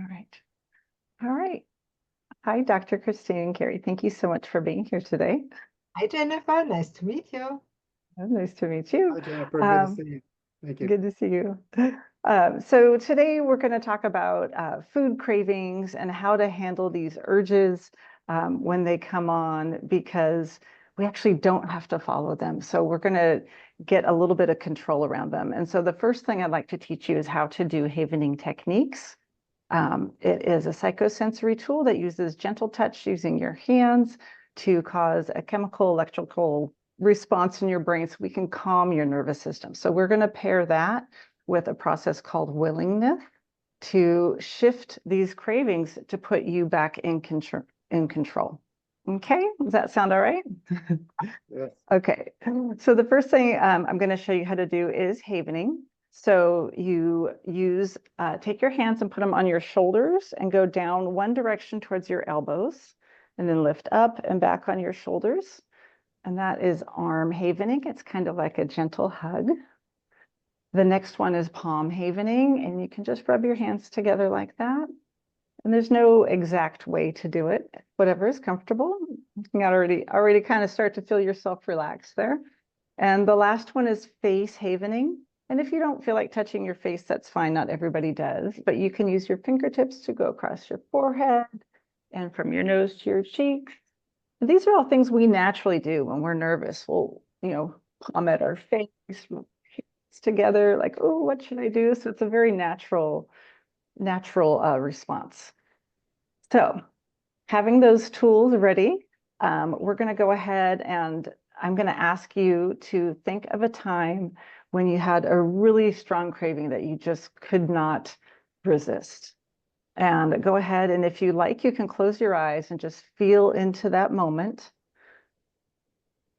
All right. All right. Hi, Dr. Christine Gerry. Thank you so much for being here today. Hi, Jennifer. Nice to meet you. Oh, nice to meet you. Hi, Jennifer. Good to Um, see you. Thank you. Good to see you. So today we're going to talk about food cravings and how to handle these urges when they come on, because we actually don't have to follow them. So we're going to get a little bit of control around them. And so the first thing I'd like to teach you is how to do havening techniques. It is a psychosensory tool that uses gentle touch using your hands to cause a chemical, electrical response in your brain so we can calm your nervous system. So we're going to pair that with a process called willingness to shift these cravings to put you back in control. Okay, does that sound all right? Yes. Okay, so the first thing I'm going to show you how to do is havening. So you take your hands and put them on your shoulders and go down one direction towards your elbows, and then lift up and back on your shoulders. And that is arm havening. It's kind of like a gentle hug. The next one is palm havening, and you can just rub your hands together like that. And there's no exact way to do it. Whatever is comfortable. You can already kind of start to feel yourself relax there. And the last one is face havening. And if you don't feel like touching your face, that's fine. Not everybody does, but you can use your fingertips to go across your forehead and from your nose to your cheeks. These are all things we naturally do when we're nervous. We'll, palm at our face, together, like, oh, what should I do? So it's a very natural response. So having those tools ready, we're going to go ahead and I'm going to ask you to think of a time when you had a really strong craving that you just could not resist. And go ahead, and if you like, you can close your eyes and just feel into that moment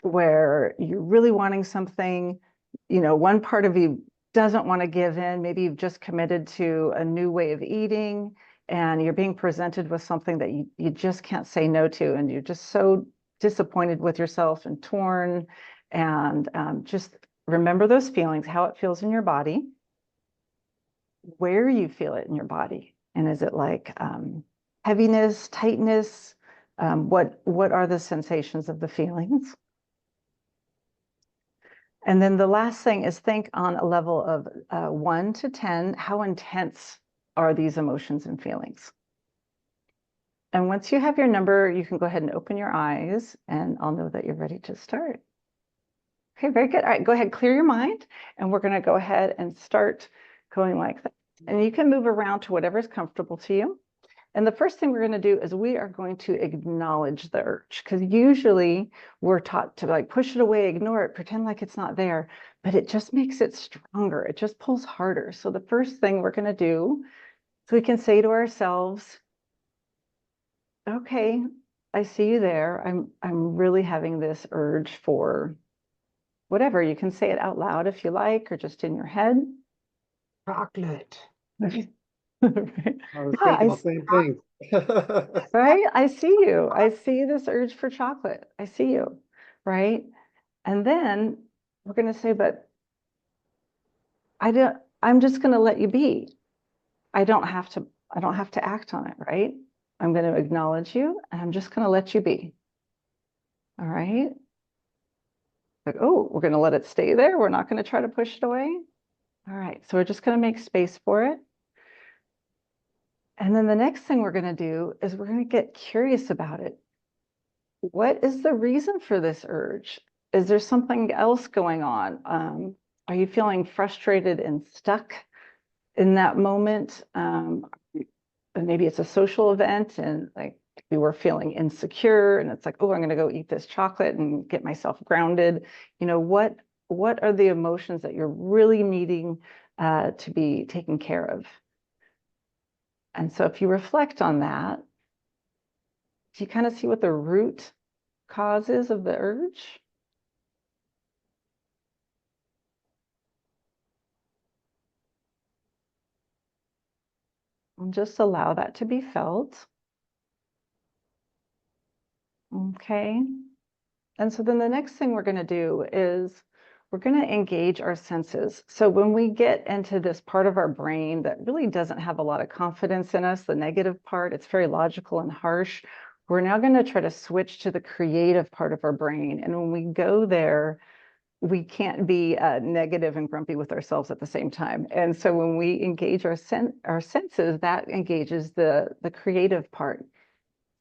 where you're really wanting something. One part of you doesn't want to give in. Maybe you've just committed to a new way of eating and you're being presented with something that you just can't say no to, and you're just so disappointed with yourself and torn. And just remember those feelings, how it feels in your body, where you feel it in your body. And is it like heaviness, tightness? What are the sensations of the feelings? And then the last thing is think on a level of 1 to 10, how intense are these emotions and feelings? And once you have your number, you can go ahead and open your eyes and I'll know that you're ready to start. Okay, very good. All right, go ahead, clear your mind. And we're going to go ahead and start going like that. And you can move around to whatever's comfortable to you. And the first thing we're going to do is we are going to acknowledge the urge, because usually we're taught to like push it away, ignore it, pretend like it's not there, but it just makes it stronger. It just pulls harder. So the first thing we're going to do is we can say to ourselves, okay, I see you there. I'm really having this urge for whatever. You can say it out loud if you like, or just in your head. Chocolate. Right. I was Yeah, thinking the same thing. right? I see you. I see this urge for chocolate. I see you, right? And then we're going to say, but I'm just going to let you be. I don't have to act on it, right? I'm going to acknowledge you and I'm just going to let you be. All right? Like, oh, we're going to let it stay there. We're not going to try to push it away. All right. So we're just going to make space for it. And then the next thing we're going to do is we're going to get curious about it. What is the reason for this urge? Is there something else going on? Are you feeling frustrated and stuck in that moment? Maybe it's a social event and like we were feeling insecure and it's like, oh, I'm going to go eat this chocolate and get myself grounded. What are the emotions that you're really needing to be taken care of? And so if you reflect on that, do you kind of see what the root cause is of the urge? And just allow that to be felt. Okay. And so then the next thing we're going to do is we're going to engage our senses. So when we get into this part of our brain that really doesn't have a lot of confidence in us, the negative part, it's very logical and harsh. We're now going to try to switch to the creative part of our brain. And when we go there, we can't be negative and grumpy with ourselves at the same time. And so when we engage our senses, that engages the creative part.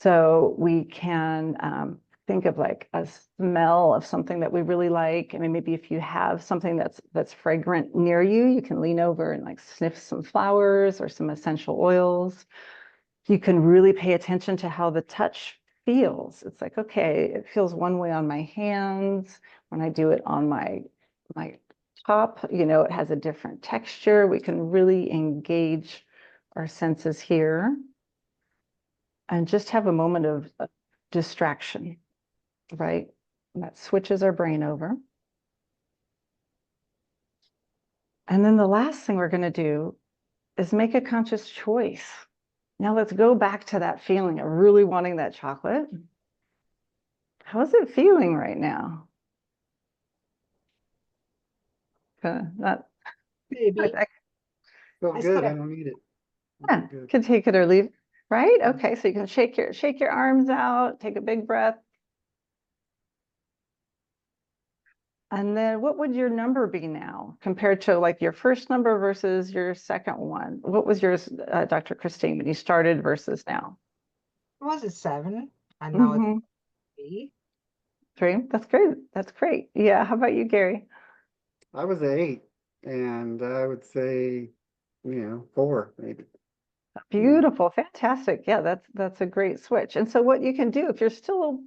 So we can think of like a smell of something that we really like. I mean, maybe if you have something that's fragrant near you, you can lean over and like sniff some flowers or some essential oils. You can really pay attention to how the touch feels. It's like, okay, it feels one way on my hands. When I do it on my top, you know, it has a different texture. We can really engage our senses here and just have a moment of distraction, right? That switches our brain over. And then the last thing we're going to do is make a conscious choice. Now let's go back to that feeling of really wanting that chocolate. How is it feeling right now? Not, Maybe. Feel I good. still- I don't need it. yeah, Good. can take it or leave, right? Okay, so you can shake your arms out, take a big breath. And then what would your number be now compared to like your first number versus your second one? What was yours, Dr. Christine, when you started versus now? It was a 7, and now Mhm. it's 3. 3, that's great. That's great. Yeah, how about you, Gary? I was an 8, and I would say, 4 maybe. Beautiful, fantastic. Yeah, that's a great switch. And so what you can do if you're still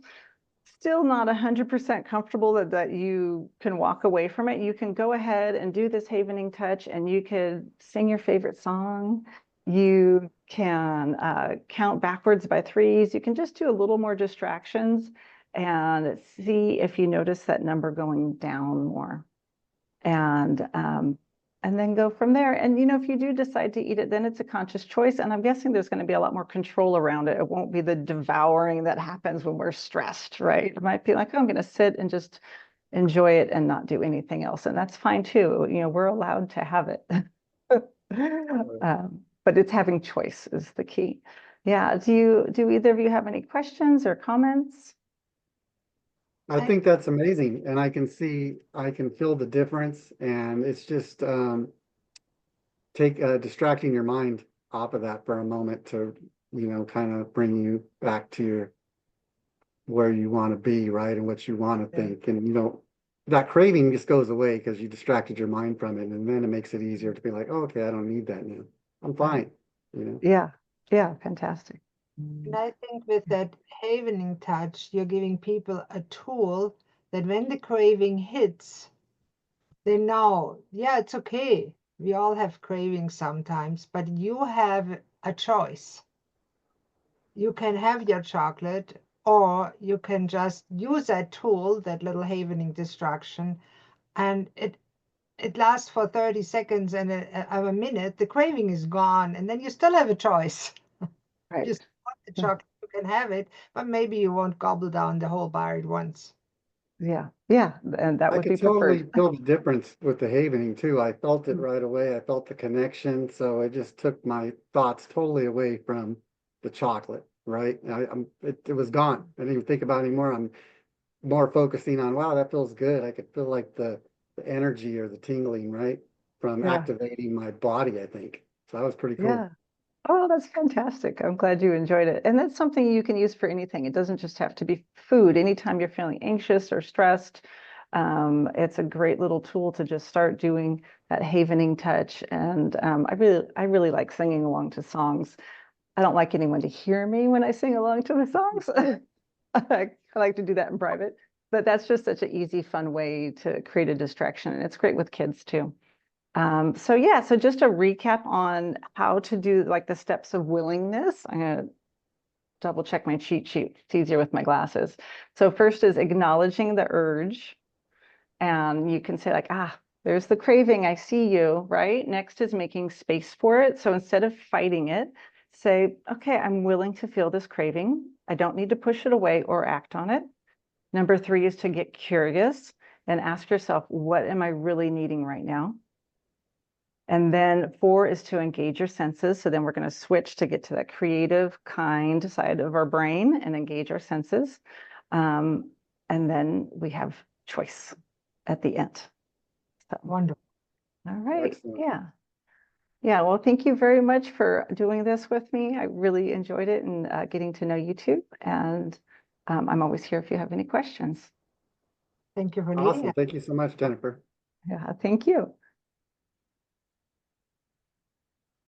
not 100% comfortable that you can walk away from it, you can go ahead and do this havening touch, and you could sing your favorite song. You can count backwards by 3s. You can just do a little more distractions and see if you notice that number going down more. And then go from there. And you know, if you do decide to eat it, then it's a conscious choice. And I'm guessing there's going to be a lot more control around it. It won't be the devouring that happens when we're stressed, right? It might be like, oh, I'm going to sit and just enjoy it and not do anything else. And that's fine too. You know, we're allowed to have it. But it's having choice is the key. Yeah. Do either of you have any questions or comments? I think that's amazing, and I can feel the difference, and it's just distracting your mind off of that for a moment to, kind of bring you back to where you want to be, right, and what you want to think, and that craving just goes away because you distracted your mind from it, and then it makes it easier to be like, oh, okay, I don't need that now. I'm fine, Yeah. Yeah. Fantastic. And I think with that havening touch, you're giving people a tool that when the craving hits, they know, yeah, it's okay. We all have cravings sometimes, but you have a choice. You can have your chocolate, or you can just use that tool, that little havening distraction, and it lasts for 30 seconds and a minute. The craving is gone, and then you still have a choice. Right. You still want the chocolate, you can have it, but maybe you won't gobble down the whole bar at once. Yeah. Yeah. And that I would be could totally preferred. feel the difference with the havening too. I felt it right away. I felt the connection. So it just took my thoughts totally away from the chocolate, right? It was gone. I didn't even think about it anymore. I'm more focusing on, wow, that feels good. I could feel like the energy or the tingling, right? From Yeah. activating my body, I think. So that was pretty cool. Yeah. Oh, that's fantastic. I'm glad you enjoyed it. And that's something you can use for anything. It doesn't just have to be food. Anytime you're feeling anxious or stressed, it's a great little tool to just start doing that havening touch. And I really like singing along to songs. I don't like anyone to hear me when I sing along to the songs. I like to do that in private, but that's just such an easy, fun way to create a distraction. And it's great with kids too. So yeah, so just a recap on how to do like the steps of willingness. I'm gonna double check my cheat sheet. It's easier with my glasses. So first is acknowledging the urge. And you can say like, there's the craving, I see you, right? Next is making space for it. So instead of fighting it, say, okay, I'm willing to feel this craving. I don't need to push it away or act on it. Number 3 is to get curious. and ask yourself, what am I really needing right now? And then 4 is to engage your senses. So then we're going to switch to get to that creative, kind side of our brain and engage our senses. And then we have choice at the end. So, Wonderful. all right. Excellent. Yeah. Yeah. Well, thank you very much for doing this with me. I really enjoyed it and getting to know you too. And I'm always here if you have any questions. Thank you for leading Awesome. us. Thank you so much, Jennifer. Yeah. Thank you.